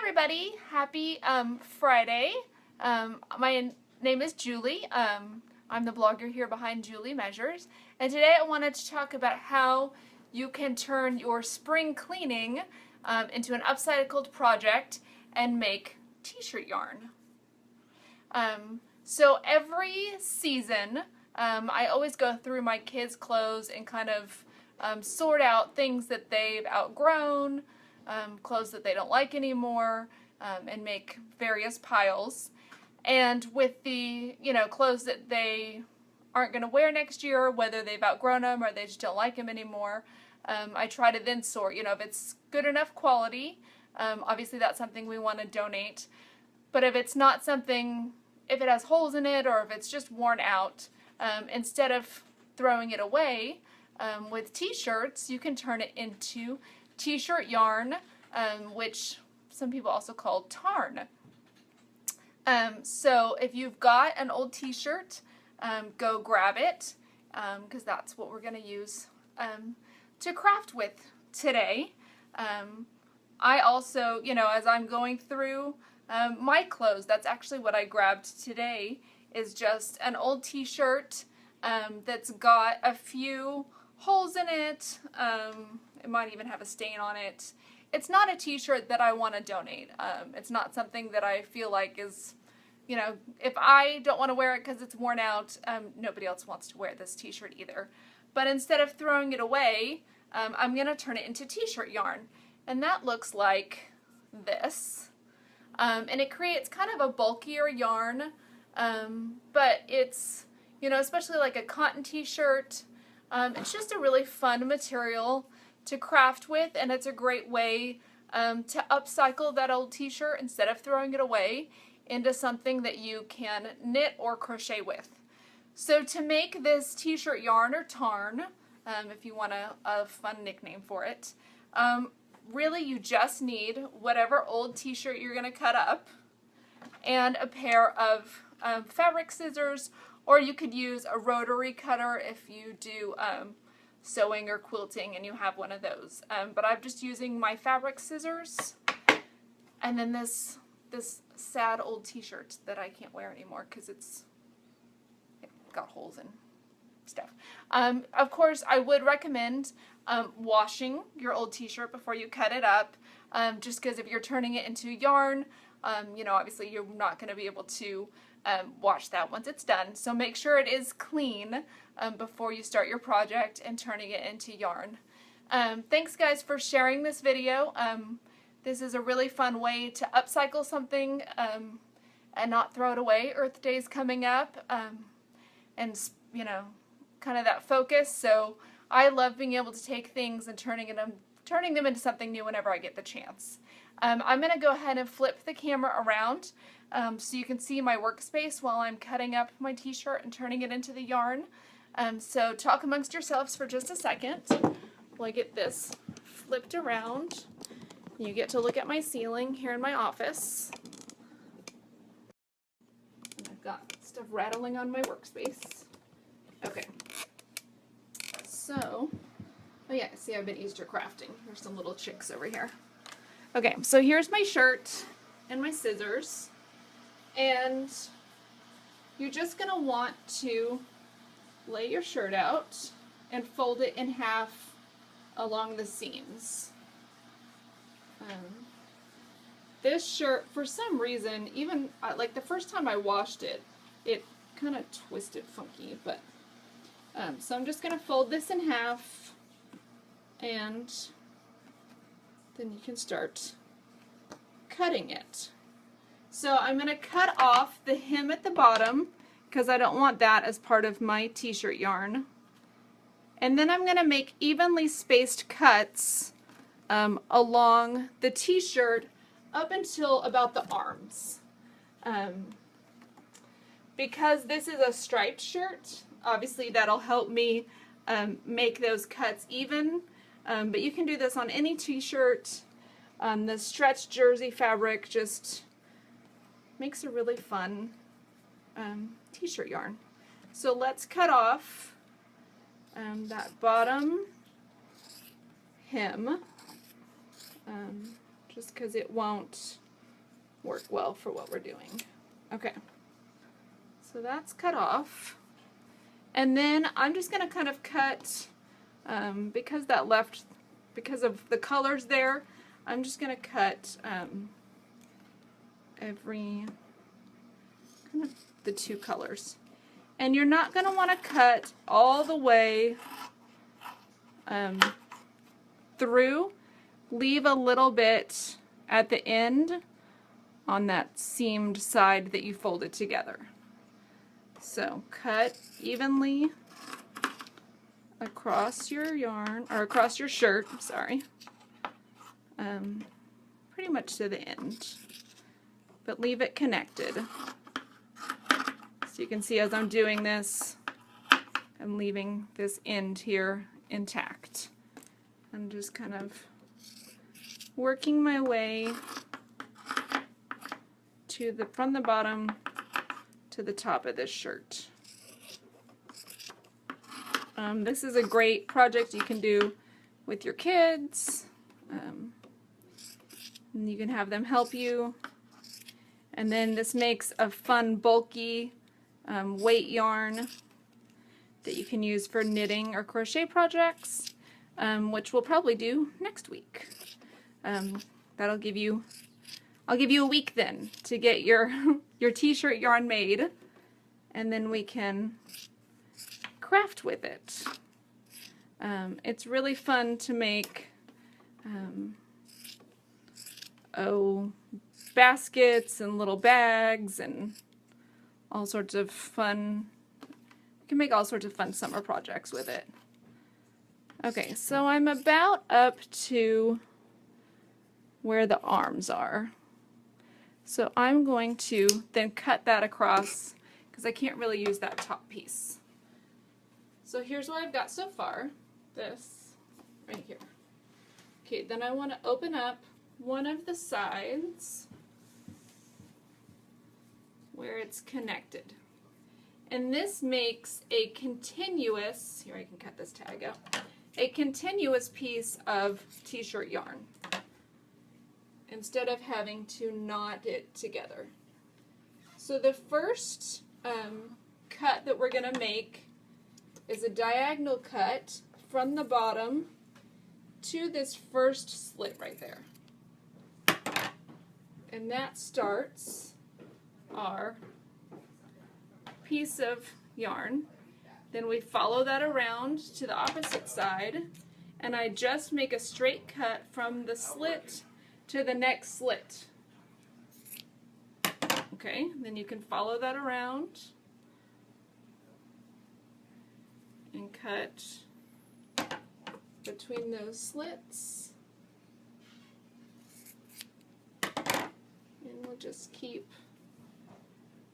everybody, happy Friday. My name is Julie. I'm the blogger here behind Julie Measures, and today I wanted to talk about how you can turn your spring cleaning into an upcycled project and make t-shirt yarn. So every season I always go through my kids' clothes and kind of sort out things that they've outgrown, clothes that they don't like anymore, and make various piles. And with the, clothes that they aren't going to wear next year, whether they've outgrown them or they just don't like them anymore, I try to then sort, if it's good enough quality, obviously that's something we want to donate. But if it's not something, if it has holes in it or if it's just worn out, instead of throwing it away, with t-shirts, you can turn it into t-shirt yarn, which some people also call tarn. So if you've got an old t-shirt, go grab it, because that's what we're going to use to craft with today. I also, as I'm going through my clothes, that's actually what I grabbed today, is just an old t-shirt that's got a few holes in it. It might even have a stain on it. It's not a t-shirt that I want to donate. It's not something that I feel like is, if I don't want to wear it because it's worn out, nobody else wants to wear this t-shirt either. But instead of throwing it away, I'm going to turn it into t-shirt yarn. And that looks like this. And it creates kind of a bulkier yarn, but it's, especially like a cotton t-shirt, it's just a really fun material to craft with, and it's a great way to upcycle that old t-shirt instead of throwing it away into something that you can knit or crochet with. So to make this t-shirt yarn or tarn, if you want a fun nickname for it, really you just need whatever old t-shirt you're going to cut up and a pair of fabric scissors, or you could use a rotary cutter if you do sewing or quilting and you have one of those. But I'm just using my fabric scissors, and then this sad old t-shirt that I can't wear anymore because it got holes and stuff. Of course, I would recommend washing your old t-shirt before you cut it up, just because if you're turning it into yarn, obviously you're not going to be able to wash that once it's done. So make sure it is clean before you start your project and turning it into yarn. Thanks guys for sharing this video. This is a really fun way to upcycle something and not throw it away. Earth Day's coming up, and kind of that focus. So I love being able to take things and turning them into something new whenever I get the chance. I'm going to go ahead and flip the camera around so you can see my workspace while I'm cutting up my t-shirt and turning it into the yarn. So talk amongst yourselves for just a second while I get this flipped around. You get to look at my ceiling here in my office. And I've got stuff rattling on my workspace. Okay. So, oh yeah, see, I've been Easter crafting. There's some little chicks over here. Okay, so here's my shirt and my scissors, and you're just going to want to lay your shirt out and fold it in half along the seams. This shirt, for some reason, even like the first time I washed it, it kind of twisted funky, but so I'm just going to fold this in half, and then you can start cutting it. So I'm going to cut off the hem at the bottom because I don't want that as part of my t-shirt yarn. And then I'm going to make evenly spaced cuts along the t-shirt up until about the arms. Because this is a striped shirt, obviously that'll help me make those cuts even. But you can do this on any t-shirt. The stretched jersey fabric just makes a really fun t-shirt yarn. So let's cut off that bottom hem, just because it won't work well for what we're doing. Okay, so that's cut off. And then I'm just going to kind of cut, because of the colors there, I'm just going to cut every, kind of the two colors. And you're not going to want to cut all the way through. Leave a little bit at the end on that seamed side that you folded together. So cut evenly across your yarn, or across your shirt, sorry, pretty much to the end, but leave it connected. So you can see as I'm doing this, I'm leaving this end here intact. I'm just kind of working my way to from the bottom to the top of this shirt. This is a great project you can do with your kids. And you can have them help you. And then this makes a fun, bulky weight yarn that you can use for knitting or crochet projects, which we'll probably do next week. I'll give you a week then to get your t-shirt yarn made, and then we can craft with it. It's really fun to make baskets and little bags and all sorts of fun. You can make all sorts of fun summer projects with it. Okay, so I'm about up to where the arms are. So I'm going to then cut that across because I can't really use that top piece. So here's what I've got so far. This right here. Okay, then I want to open up one of the sides where it's connected. And this makes a continuous, here I can cut this tag out, a continuous piece of t-shirt yarn, instead of having to knot it together. So the first cut that we're going to make is a diagonal cut from the bottom to this first slit right there. And that starts our piece of yarn. Then we follow that around to the opposite side, and I just make a straight cut from the slit to the next slit. Okay, then you can follow that around and cut between those slits. And we'll just keep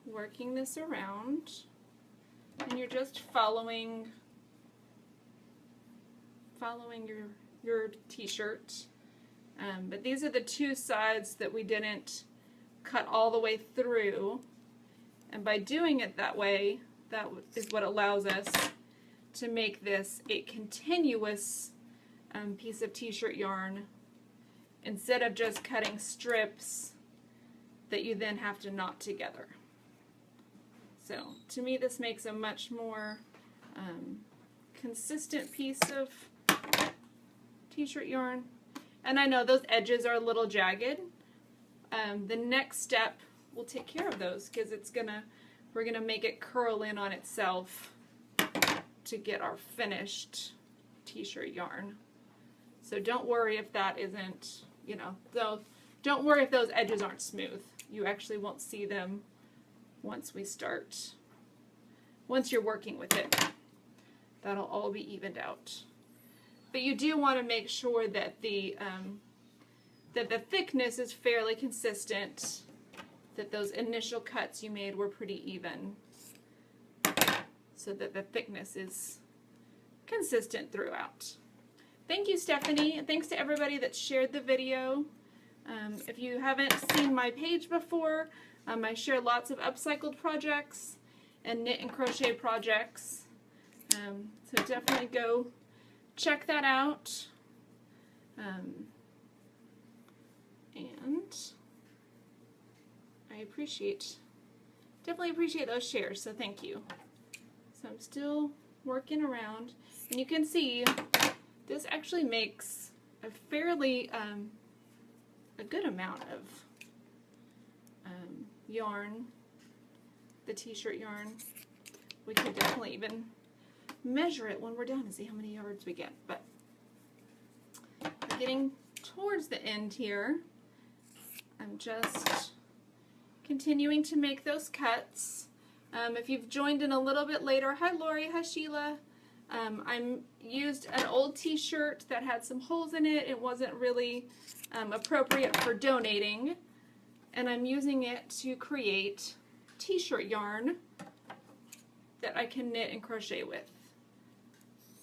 working this around. And you're just following your t-shirt. But these are the two sides that we didn't cut all the way through. And by doing it that way, that is what allows us to make this a continuous piece of t-shirt yarn, instead of just cutting strips that you then have to knot together. So to me, this makes a much more consistent piece of t-shirt yarn. And I know those edges are a little jagged. The next step will take care of those, because we're gonna make it curl in on itself to get our finished t-shirt yarn. So don't worry if that isn't, don't worry if those edges aren't smooth. You actually won't see them once you're working with it. That'll all be evened out. But you do want to make sure that the thickness is fairly consistent, that those initial cuts you made were pretty even, so that the thickness is consistent throughout. Thank you, Stephanie, and thanks to everybody that shared the video. If you haven't seen my page before, I share lots of upcycled projects and knit and crochet projects. So definitely go check that out. And definitely appreciate those shares, so thank you. So I'm still working around, and you can see this actually makes a fairly a good amount of yarn, the t-shirt yarn. We could definitely even measure it when we're done and see how many yards we get, but we're getting towards the end here. I'm just continuing to make those cuts. If you've joined in a little bit later, hi Lori, hi Sheila. I used an old t-shirt that had some holes in it. It wasn't really appropriate for donating, and I'm using it to create t-shirt yarn that I can knit and crochet with.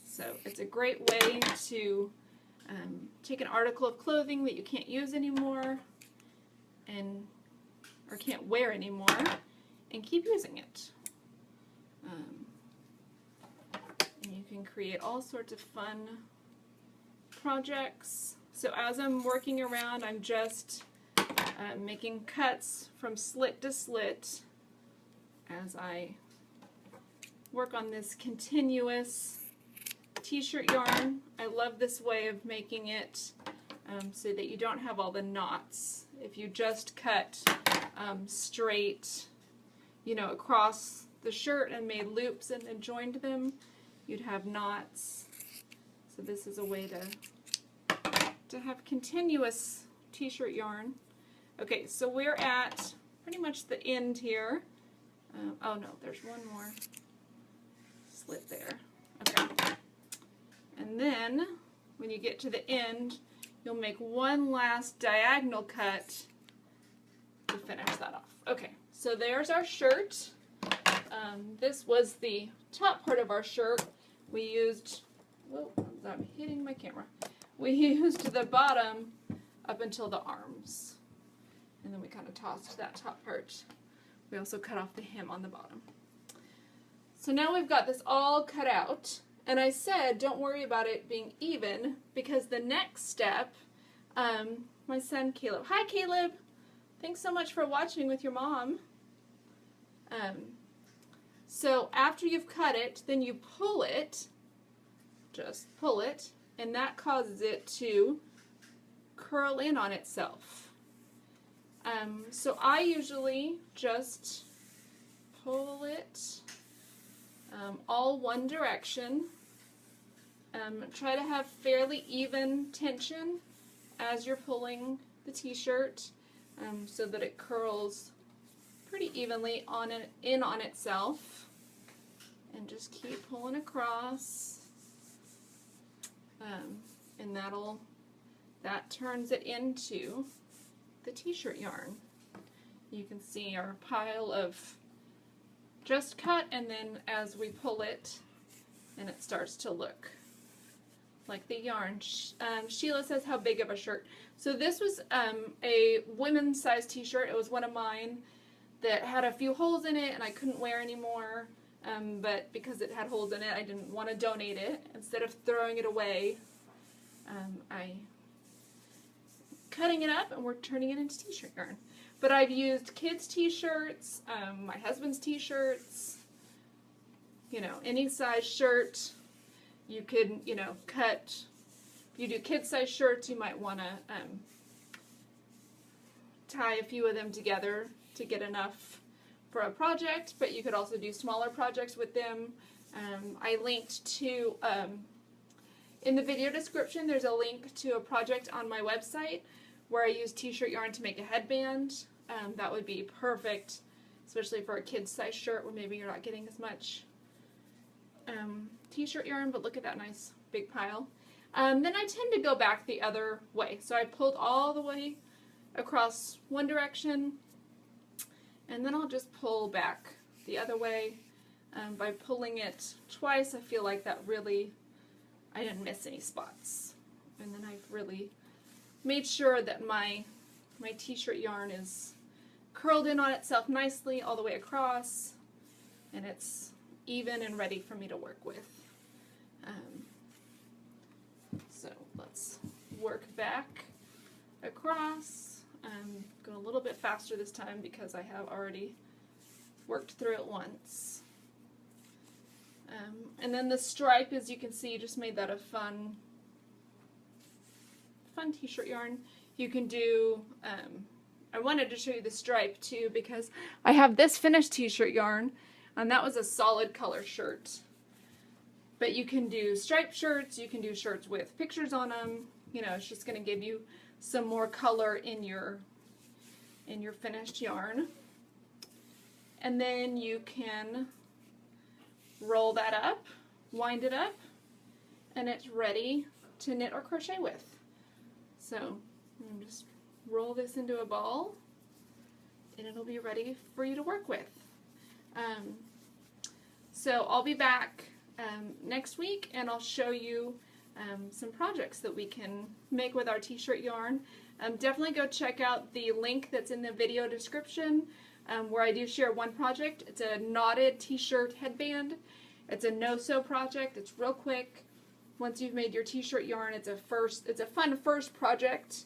So it's a great way to take an article of clothing that you can't use anymore or can't wear anymore and keep using it. And you can create all sorts of fun projects. So as I'm working around, I'm just making cuts from slit to slit as I work on this continuous t-shirt yarn. I love this way of making it so that you don't have all the knots. If you just cut straight, across the shirt and made loops and then joined them, you'd have knots. So this is a way to have continuous t-shirt yarn. Okay, so we're at pretty much the end here. Oh no, there's one more slit there. Okay. And then when you get to the end, you'll make one last diagonal cut to finish that off. Okay, so there's our shirt. This was the top part of our shirt. We used, whoa, I'm hitting my camera. We used the bottom up until the arms. And then we kind of tossed that top part. We also cut off the hem on the bottom. So now we've got this all cut out. And I said, don't worry about it being even, because the next step, my son Caleb. Hi Caleb! Thanks so much for watching with your mom. So after you've cut it, then you pull it, just pull it, and that causes it to curl in on itself. So I usually just pull it all one direction. Try to have fairly even tension as you're pulling the t-shirt so that it curls pretty evenly in on itself. And just keep pulling across. And that turns it into the t-shirt yarn. You can see our pile of just cut, and then as we pull it, and it starts to look like the yarn. Sheila says, how big of a shirt? So this was a women's size t-shirt. It was one of mine that had a few holes in it and I couldn't wear anymore. But because it had holes in it, I didn't want to donate it. Instead of throwing it away, I cutting it up and we're turning it into t-shirt yarn. But I've used kids' t-shirts, my husband's t-shirts, any size shirt. You could, cut. If you do kid size shirts, you might want to tie a few of them together to get enough for a project, but you could also do smaller projects with them. I linked to, in the video description, there's a link to a project on my website where I use t-shirt yarn to make a headband. That would be perfect, especially for a kid's size shirt where maybe you're not getting as much t-shirt yarn, but look at that nice big pile. Then I tend to go back the other way. So I pulled all the way across one direction, and then I'll just pull back the other way. By pulling it twice, I feel like that really, I didn't miss any spots. And then I've really made sure that my t-shirt yarn is curled in on itself nicely all the way across, and it's even and ready for me to work with. So let's work back across. Going a little bit faster this time because I have already worked through it once. And then the stripe, as you can see, just made that a fun t-shirt yarn. You can do, I wanted to show you the stripe too because I have this finished t-shirt yarn and that was a solid color shirt. But you can do striped shirts, you can do shirts with pictures on them. You know, it's just going to give you some more color in your finished yarn. And then you can roll that up, wind it up, and it's ready to knit or crochet with. So just roll this into a ball and it'll be ready for you to work with. So I'll be back next week and I'll show you some projects that we can make with our t-shirt yarn. Definitely go check out the link that's in the video description where I do share one project. It's a knotted t-shirt headband. It's a no-sew project. It's real quick. Once you've made your t-shirt yarn, it's a fun first project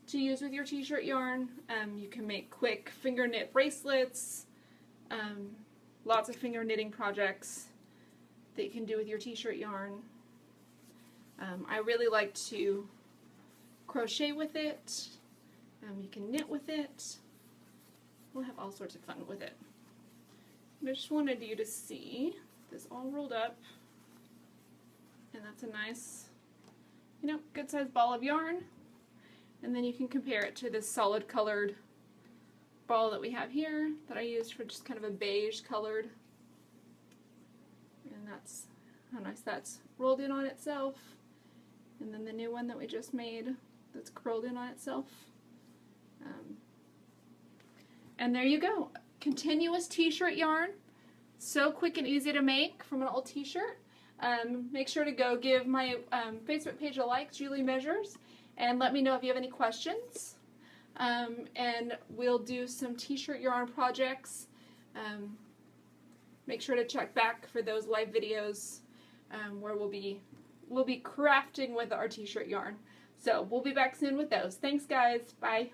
to use with your t-shirt yarn. You can make quick finger knit bracelets, lots of finger knitting projects that you can do with your t-shirt yarn. I really like to crochet with it. You can knit with it. We'll have all sorts of fun with it. I just wanted you to see this all rolled up, and that's a nice, you know, good sized ball of yarn. And then you can compare it to this solid colored ball that we have here that I used for just kind of a beige colored. And that's how nice that's rolled in on itself. And then the new one that we just made that's curled in on itself. And there you go. Continuous t-shirt yarn. So quick and easy to make from an old t-shirt. Make sure to go give my Facebook page a like, Julie Measures, and let me know if you have any questions. And we'll do some t-shirt yarn projects. Make sure to check back for those live videos where we'll be crafting with our t-shirt yarn. So we'll be back soon with those. Thanks guys. Bye.